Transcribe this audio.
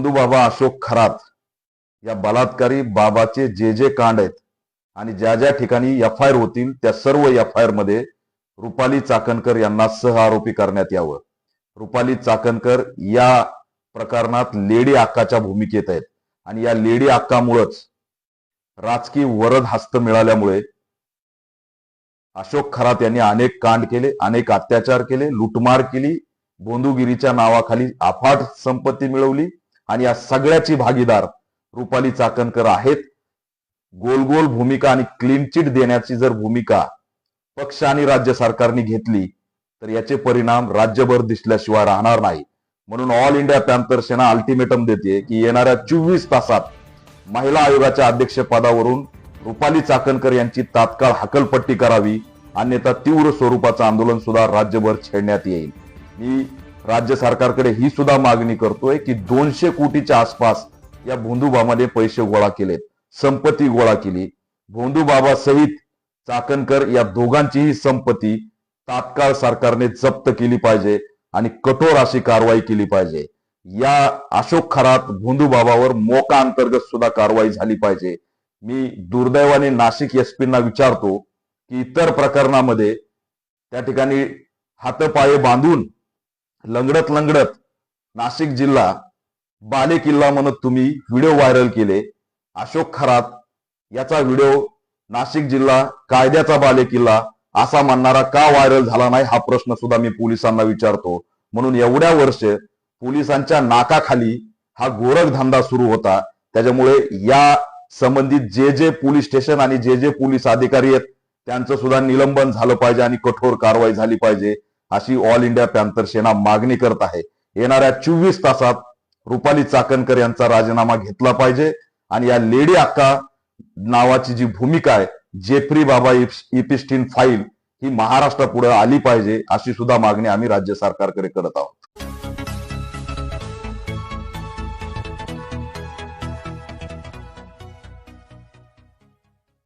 भोंदू बाबा अशोक खरात या बलात्कारी बाबाचे जे जे कांड आहेत आणि ज्या ज्या ठिकाणी एफ.आय.आर होतील त्या सर्व एफ.आय.आर मध्ये रुपाली चाकणकर यांना सह आरोपी करण्यात यावं. रुपाली चाकणकर या प्रकरणात लेडी अक्काच्या भूमिकेत आहेत आणि या लेडी अक्कामुळेच राजकीय वरद हस्त मिळाल्यामुळे अशोक खरात यांनी अनेक कांड केले, अनेक अत्याचार केले, लुटमार केली, भोंदूगिरीच्या नावाखाली अफाट संपत्ती मिळवली आणि या सगळ्याची भागीदार रुपाली चाकणकर आहेत. गोल गोल भूमिका आणि क्लीन चिट देण्याची जर भूमिका पक्ष आणि राज्य सरकारने घेतली तर याचे परिणाम राज्यभर दिसल्याशिवाय राहणार नाही. म्हणून ऑल इंडिया पॅंथर सेना अल्टिमेटम देते की येणाऱ्या 24 तासात महिला आयोगाच्या अध्यक्षपदावरून रुपाली चाकणकर यांची तात्काळ हकलपट्टी करावी, अन्यथा तीव्र स्वरूपाचं आंदोलन सुद्धा राज्यभर छेडण्यात येईल. मी राज्य सरकारकडे ही सुद्धा मागणी करतोय की 200 कोटीच्या आसपास या भोंदूबाबाने पैसे गोळा केलेत, संपत्ती गोळा केली. भोंदूबाबा सहित चाकणकर या दोघांचीही संपत्ती तात्काळ सरकारने जप्त केली पाहिजे आणि कठोर अशी कारवाई केली पाहिजे. या अशोक खरात भोंदूबाबावर मोका अंतर्गत सुद्धा कारवाई झाली पाहिजे. मी दुर्दैवाने नाशिक एसपींना विचारतो की इतर प्रकरणामध्ये त्या ठिकाणी हातपाये बांधून लंगडत लंगडत नाशिक जिल्हा बाले किल्ला म्हणत तुम्ही व्हिडिओ व्हायरल केले. अशोक खरात याचा व्हिडिओ नाशिक जिल्हा कायद्याचा बाले किल्ला असा म्हणणारा का व्हायरल झाला नाही हा प्रश्न सुद्धा मी पोलिसांना विचारतो. म्हणून एवढ्या वर्ष पोलिसांच्या नाकाखाली हा गोरखधंदा सुरू होता. त्याच्यामुळे या संबंधित जे जे पोलीस स्टेशन आणि जे जे पोलीस अधिकारी आहेत त्यांचं सुद्धा निलंबन झालं पाहिजे आणि कठोर कारवाई झाली पाहिजे अशी ऑल इंडिया पॅंथर सेना मागणी करत आहे. येणाऱ्या 24 तासात रुपाली चाकणकर यांचा राजीनामा घेतला पाहिजे आणि या लेडी अक्का नावाची जी भूमिका आहे जेफ्री बाबा इपिस्टिन फाईल ही महाराष्ट्रापुढे आली पाहिजे अशी सुद्धा मागणी आम्ही राज्य सरकारकडे करत आहोत.